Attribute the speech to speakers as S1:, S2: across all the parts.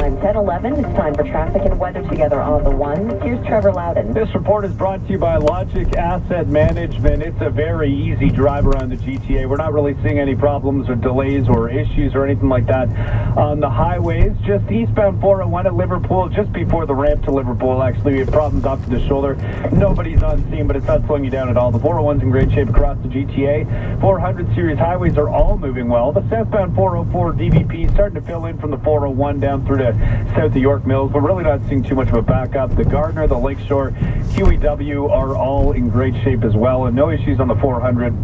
S1: time 10:11. It's time for traffic and weather together on the one. Here's Trevor Loudon.
S2: This report is brought to you by Logic Asset Management. It's a very easy drive around the GTA. We're not really seeing any problems or delays or issues or anything like that on the highways. Just eastbound 401 at Liverpool, just before the ramp to Liverpool. Actually, we have problems off to the shoulder. Nobody's on scene, but it's not slowing you down at all. The 401's in great shape across the GTA. 400 series highways are all moving well. The southbound 404 DVP starting to fill in from the 401 down through to south of York Mills. We're really not seeing too much of a backup. The Gardner, the Lakeshore, QEW are all in great shape as well, and no issues on the 400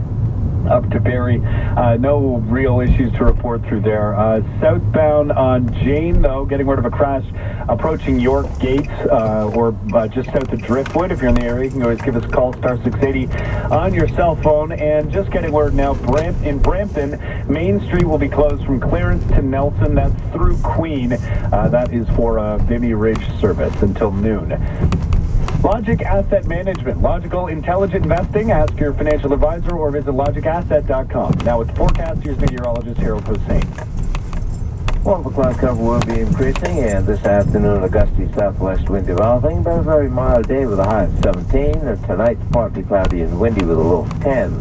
S2: up to Barrie. No real issues to report through there. Southbound on Jane, though, getting rid of a crash approaching York Gates or just south of Driftwood. If you're in the area, you can always give us a call, star 680 on your cell phone. And just getting word now, in Brampton, Main Street will be closed from Clarence to Nelson. That's through Queen. That is for a Vimy Ridge service until noon. Logic Asset Management. Logical, intelligent investing. Ask your financial advisor or visit logicasset.com. Now with the forecast, here's meteorologist Harold Hussein.
S3: Well, the cloud cover will be increasing, and this afternoon a gusty southwest wind developing, but a very mild day with a high of 17. And tonight, partly cloudy and windy with a low of 10.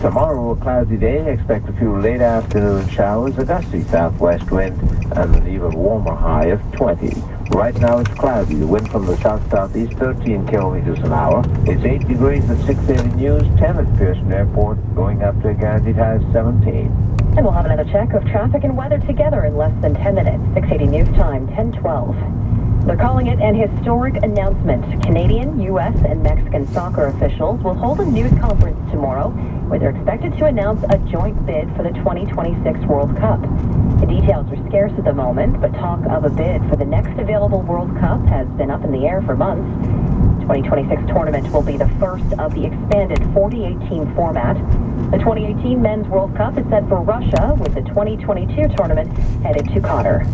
S3: Tomorrow, a cloudy day. Expect a few late afternoon showers, a gusty southwest wind, and an even warmer high of 20. Right now it's cloudy. The wind from the south-southeast, 13 kilometers an hour. It's 8 degrees at 680 News, 10 at Pearson Airport, going up to a guaranteed high of 17.
S1: And we'll have another check of traffic and weather together in less than 10 minutes. 680 News time, 10:12. They're calling it an historic announcement. Canadian, U.S., and Mexican soccer officials will hold a news conference tomorrow where they're expected to announce a joint bid for the 2026 World Cup. The details are scarce at the moment, but talk of a bid for the next available World Cup has been up in the air for months. The 2026 tournament will be the first of the expanded 48-team format. The 2018 Men's World Cup is set for Russia, with the 2022 tournament headed to Qatar.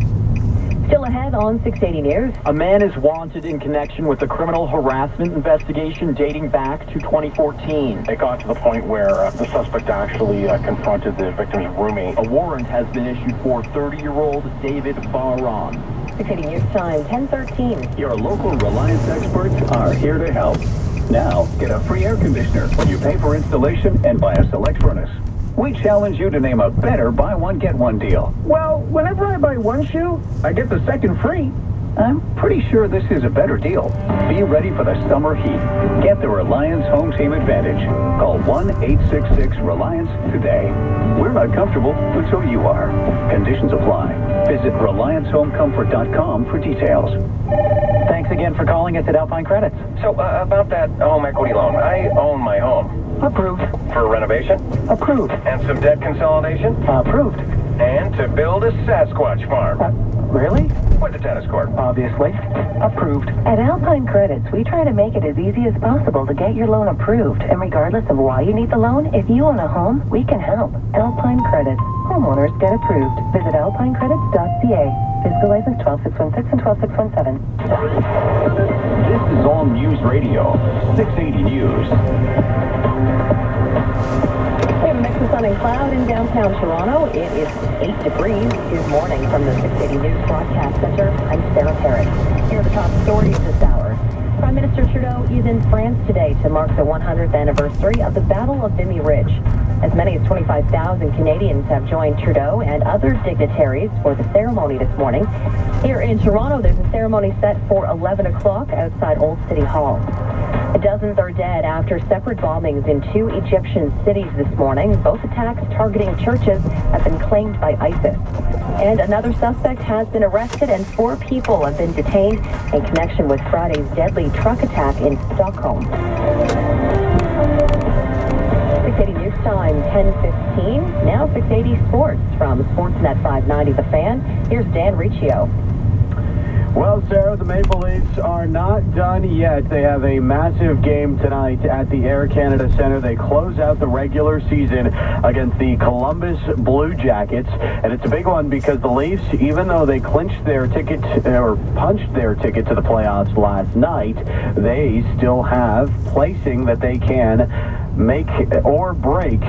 S1: Still ahead on 680 News.
S4: A man is wanted in connection with a criminal harassment investigation dating back to 2014.
S5: It got to the point where the suspect actually confronted the victim's roommate.
S4: A warrant has been issued for 30-year-old David Barron.
S1: 680 News time, 10:13.
S6: Your local Reliance experts are here to help. Now, get a free air conditioner when you pay for installation and buy a select furnace. We challenge you to name a better buy one, get one deal. Well, whenever I buy one shoe, I get the second free. I'm pretty sure this is a better deal. Be ready for the summer heat. Get the Reliance Home Team Advantage. Call 1-866-RELIANCE today. We're not comfortable until you are. Conditions apply. Visit RelianceHomeComfort.com for details.
S4: Thanks again for calling us at Alpine Credits.
S5: So, about that home equity loan, I own my home.
S4: Approved.
S5: For renovation?
S4: Approved.
S5: And some debt consolidation?
S4: Approved.
S5: And to build a Sasquatch farm?
S4: Really?
S5: With a tennis court?
S4: Obviously. Approved.
S1: At Alpine Credits, we try to make it as easy as possible to get your loan approved. And regardless of why you need the loan, if you own a home, we can help. Alpine Credits. Homeowners get approved. Visit alpinecredits.ca. Physical license 12616 and 12617.
S6: This is All News Radio, 680 News.
S1: We have a mix of sun and cloud in downtown Toronto. It is 8 degrees. Good morning from the 680 News Broadcast Center. I'm Sarah Perry. Here are the top stories this hour. Prime Minister Trudeau is in France today to mark the 100th anniversary of the Battle of Vimy Ridge. As many as 25,000 Canadians have joined Trudeau and other dignitaries for the ceremony this morning. Here in Toronto, there's a ceremony set for 11 o'clock outside Old City Hall. Dozens are dead after separate bombings in 2 Egyptian cities this morning. Both attacks targeting churches have been claimed by ISIS. And another suspect has been arrested and 4 people have been detained in connection with Friday's deadly truck attack in Stockholm. 680 News time, 10:15. Now 680 Sports from Sportsnet 590 The Fan. Here's Dan Riccio.
S2: Well, Sarah, the Maple Leafs are not done yet. They have a massive game tonight at the Air Canada Centre. They close out the regular season against the Columbus Blue Jackets. And it's a big one because the Leafs, even though they clinched their ticket or punched their ticket to the playoffs last night, they still have placing that they can make or break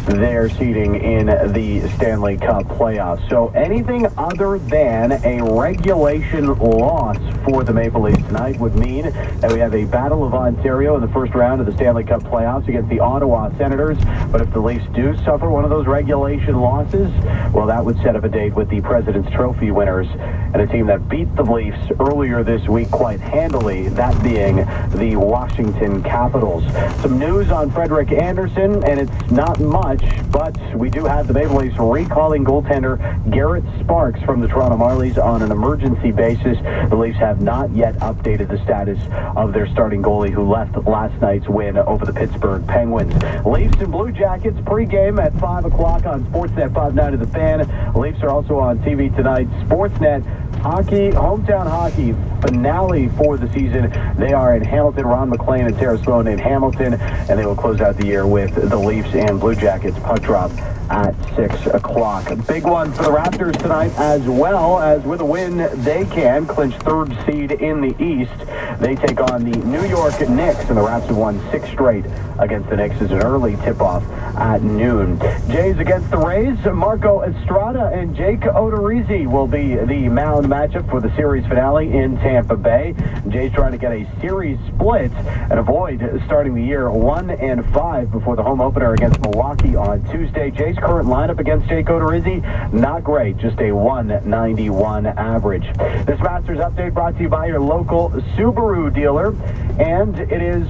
S2: their seeding in the Stanley Cup playoffs. So anything other than a regulation loss for the Maple Leafs tonight would mean that we have a Battle of Ontario in the first round of the Stanley Cup playoffs against the Ottawa Senators. But if the Leafs do suffer one of those regulation losses, well, that would set up a date with the President's Trophy winners and a team that beat the Leafs earlier this week quite handily, that being the Washington Capitals. Some news on Frederik Andersen, and it's not much, but we do have the Maple Leafs recalling goaltender Garrett Sparks from the Toronto Marlies on an emergency basis. The Leafs have not yet updated the status of their starting goalie who left last night's win over the Pittsburgh Penguins. Leafs and Blue Jackets pregame at 5 o'clock on Sportsnet 590 The Fan. Leafs are also on TV tonight. Sportsnet hockey, hometown hockey finale for the season. They are in Hamilton. Ron McLean and Sarah Sloan in Hamilton, and they will close out the year with the Leafs and Blue Jackets puck drop at 6 o'clock. A big one for the Raptors tonight, as well as with a win, they can clinch third seed in the East. They take on the New York Knicks, and the Raps have won 6 straight against the Knicks as an early tip-off at noon. Jays against the Rays. Marco Estrada and Jake Odorizzi will be the mound matchup for the series finale in Tampa Bay. Jays trying to get a series split and avoid starting the year 1-5 before the home opener against Milwaukee on Tuesday. Jays' current lineup against Jake Odorizzi, not great, just a 191 average. This Masters update brought to you by your local Subaru dealer, and it is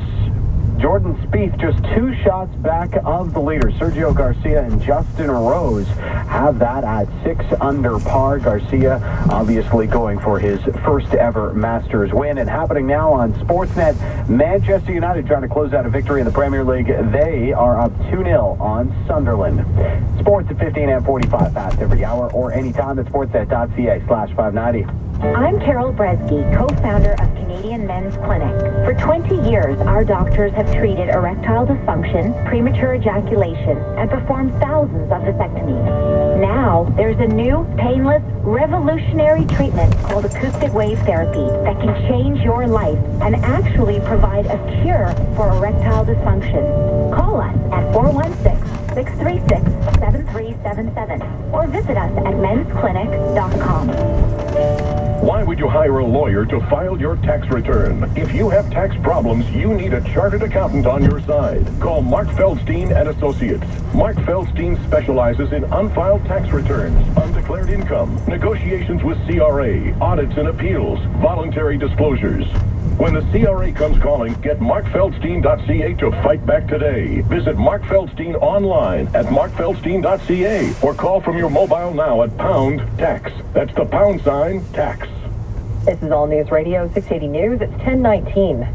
S2: Jordan Spieth just 2 shots back of the leader. Sergio Garcia and Justin Rose have that at 6 under par. Garcia obviously going for his first ever Masters win. And happening now on Sportsnet, Manchester United trying to close out a victory in the Premier League. They are up 2-0 on Sunderland. Sports at 15 and 45 past every hour or anytime at sportsnet.ca/590.
S7: I'm Carol Bresky, co-founder of Canadian Men's Clinic. For 20 years, our doctors have treated erectile dysfunction, premature ejaculation, and performed thousands of vasectomies. Now, there's a new, painless, revolutionary treatment called acoustic wave therapy that can change your life and actually provide a cure for erectile dysfunction. Call us at 416-636-7377 or visit us at mensclinic.com.
S8: Why would you hire a lawyer to file your tax return? If you have tax problems, you need a chartered accountant on your side. Call Mark Feldstein and Associates. Mark Feldstein specializes in unfiled tax returns, undeclared income, negotiations with CRA, audits and appeals, voluntary disclosures. When the CRA comes calling, get markfeldstein.ca to fight back today. Visit Mark Feldstein online at markfeldstein.ca or call from your mobile now at #tax. That's the #tax.
S1: This is All News Radio 680 News. It's 10:19.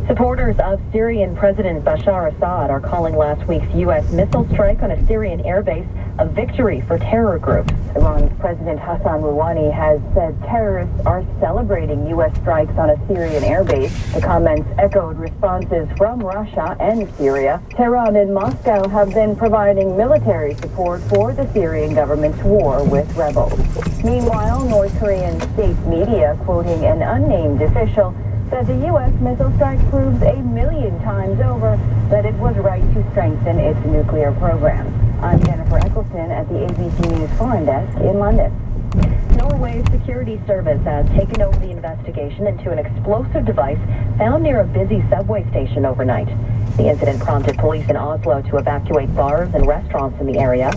S1: Supporters of Syrian President Bashar Assad are calling last week's U.S. missile strike on a Syrian airbase a victory for terror groups. Iran's President Hassan Rouhani has said terrorists are celebrating U.S. strikes on a Syrian airbase. The comments echoed responses from Russia and Syria. Tehran and Moscow have been providing military support for the Syrian government's war with rebels. Meanwhile, North Korean state media, quoting an unnamed official, said the U.S. missile strike proves 1,000,000 times over that it was right to strengthen its nuclear program. I'm Jennifer Eccleston at the ABC News Foreign Desk in London. Norway's security service has taken over the investigation into an explosive device found near a busy subway station overnight. The incident prompted police in Oslo to evacuate bars and restaurants in the area.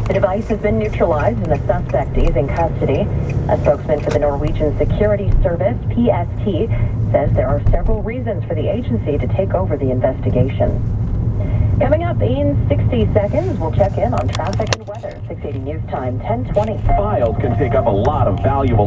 S1: The device has been neutralized and the suspect is in custody. A spokesman for the Norwegian Security Service, PST, says there are several reasons for the agency to take over the investigation. Coming up in 60 seconds, we'll check in on traffic and weather. 680 News Time, 10:20.
S4: Files can take up a lot of valuable